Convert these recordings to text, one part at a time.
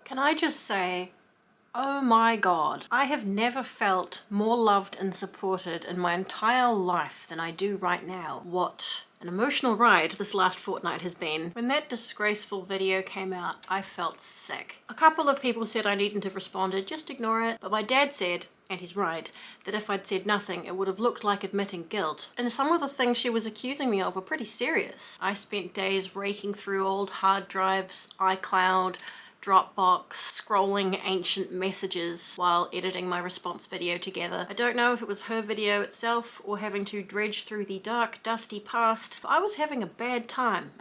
Can I just say, oh my god, I have never felt more loved and supported in my entire life than I do right now. What an emotional ride this last fortnight has been. When that disgraceful video came out, I felt sick. A couple of people said I needn't have responded, just ignore it, but my dad said, and he's right, that if I'd said nothing, it would have looked like admitting guilt. And some of the things she was accusing me of were pretty serious. I spent days raking through old hard drives, iCloud, Dropbox, scrolling ancient messages while editing my response video together. I don't know if it was her video itself or having to dredge through the dark, dusty past, but I was having a bad time.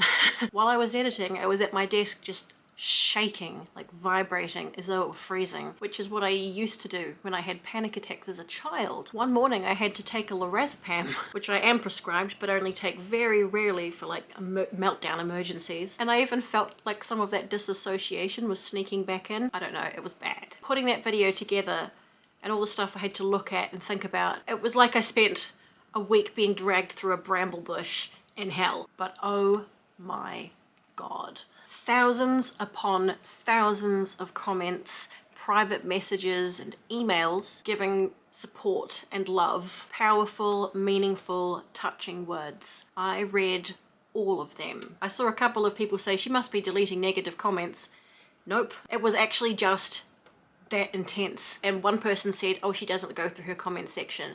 While I was editing, I was at my desk just shaking, like vibrating as though it were freezing, which is what I used to do when I had panic attacks as a child. One morning I had to take a lorazepam, which I am prescribed but only take very rarely for like meltdown emergencies, and I even felt like some of that disassociation was sneaking back in. I don't know, it was bad. Putting that video together and all the stuff I had to look at and think about, it was like I spent a week being dragged through a bramble bush in hell. But oh my god. Thousands upon thousands of comments, private messages and emails giving support and love. Powerful, meaningful, touching words. I read all of them. I saw a couple of people say she must be deleting negative comments. Nope. It was actually just that intense. And one person said, oh, she doesn't go through her comment section.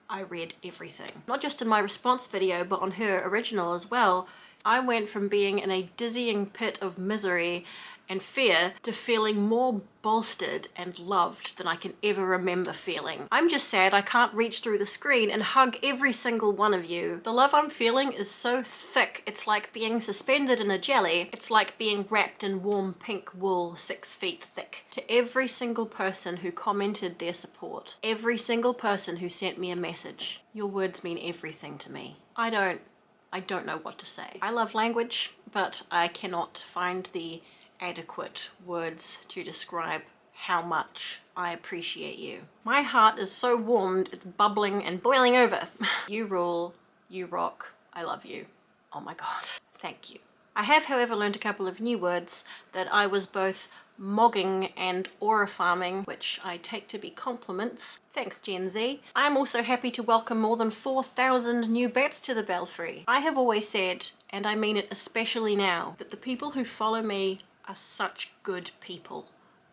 I read everything. Not just in my response video, but on her original as well. I went from being in a dizzying pit of misery and fear to feeling more bolstered and loved than I can ever remember feeling. I'm just sad I can't reach through the screen and hug every single one of you. The love I'm feeling is so thick, it's like being suspended in a jelly. It's like being wrapped in warm pink wool 6 feet thick. To every single person who commented their support, every single person who sent me a message, your words mean everything to me. I don't know what to say. I love language, but I cannot find the adequate words to describe how much I appreciate you. My heart is so warmed, it's bubbling and boiling over. You rule, you rock, I love you. Oh my god, thank you. I have, however, learned a couple of new words that I was both mogging and aura farming, which I take to be compliments. Thanks, Gen Z. I am also happy to welcome more than 4,000 new bats to the Belfry. I have always said, and I mean it especially now, that the people who follow me are such good people.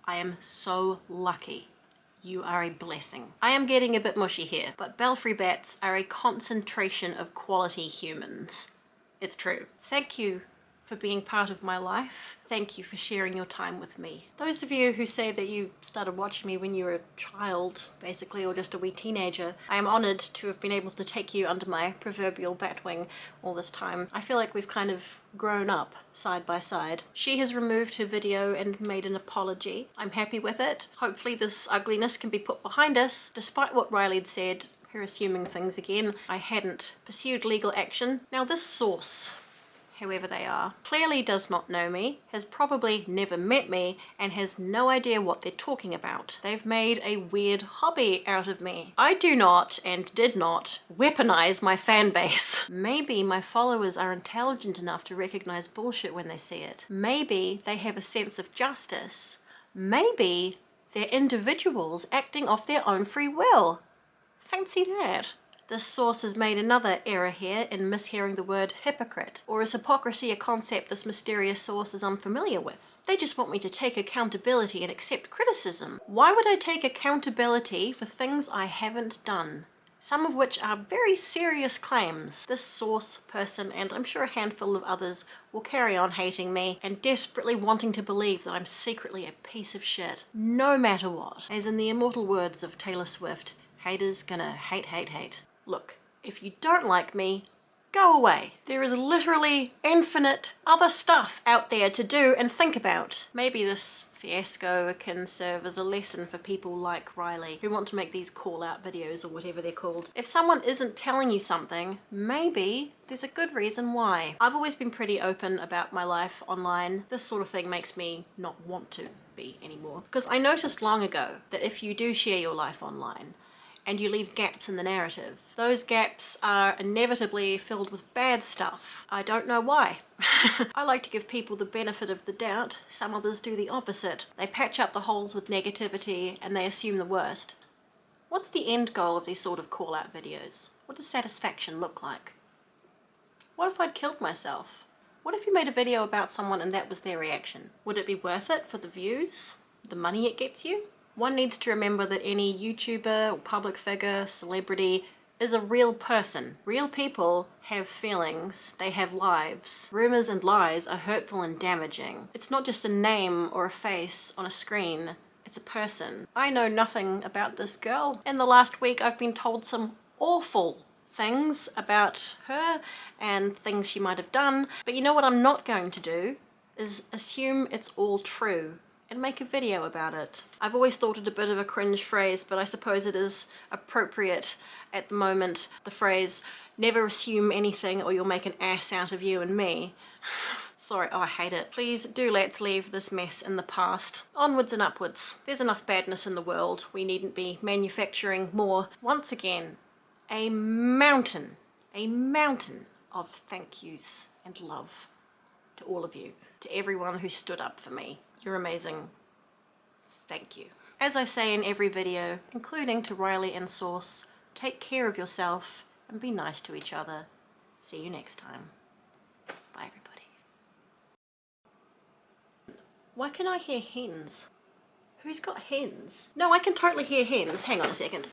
I am so lucky. You are a blessing. I am getting a bit mushy here, but Belfry bats are a concentration of quality humans. It's true. Thank you for being part of my life. Thank you for sharing your time with me. Those of you who say that you started watching me when you were a child, basically, or just a wee teenager, I am honoured to have been able to take you under my proverbial batwing all this time. I feel like we've kind of grown up side by side. She has removed her video and made an apology. I'm happy with it. Hopefully this ugliness can be put behind us. Despite what Riley'd said, her assuming things again, I hadn't pursued legal action. Now this source, whoever they are, clearly does not know me, has probably never met me, and has no idea what they're talking about. They've made a weird hobby out of me. I do not, and did not, weaponize my fan base. Maybe my followers are intelligent enough to recognize bullshit when they see it. Maybe they have a sense of justice. Maybe they're individuals acting off their own free will. Fancy that. This source has made another error here in mishearing the word hypocrite. Or is hypocrisy a concept this mysterious source is unfamiliar with? They just want me to take accountability and accept criticism. Why would I take accountability for things I haven't done? Some of which are very serious claims. This source person, and I'm sure a handful of others, will carry on hating me and desperately wanting to believe that I'm secretly a piece of shit. No matter what. As in the immortal words of Taylor Swift, haters gonna hate, hate, hate. Look, if you don't like me, go away. There is literally infinite other stuff out there to do and think about. Maybe this fiasco can serve as a lesson for people like Riley who want to make these call-out videos or whatever they're called. If someone isn't telling you something, maybe there's a good reason why. I've always been pretty open about my life online. This sort of thing makes me not want to be anymore. Because I noticed long ago that if you do share your life online, and you leave gaps in the narrative. Those gaps are inevitably filled with bad stuff. I don't know why. I like to give people the benefit of the doubt. Some others do the opposite. They patch up the holes with negativity and they assume the worst. What's the end goal of these sort of call-out videos? What does satisfaction look like? What if I'd killed myself? What if you made a video about someone and that was their reaction? Would it be worth it for the views? The money it gets you? One needs to remember that any YouTuber or public figure, celebrity, is a real person. Real people have feelings, they have lives. Rumors and lies are hurtful and damaging. It's not just a name or a face on a screen, it's a person. I know nothing about this girl. In the last week I've been told some awful things about her and things she might have done, but you know what I'm not going to do is assume it's all true and make a video about it. I've always thought it a bit of a cringe phrase, but I suppose it is appropriate at the moment, the phrase, never assume anything or you'll make an ass out of you and me. Sorry, oh I hate it. Please do let's leave this mess in the past. Onwards and upwards. There's enough badness in the world. We needn't be manufacturing more. Once again, a mountain of thank yous and love to all of you, to everyone who stood up for me. You're amazing. Thank you. As I say in every video, including to Riley and Source, take care of yourself and be nice to each other. See you next time. Bye everybody. Why can I hear hens? Who's got hens? No, I can totally hear hens. Hang on a second.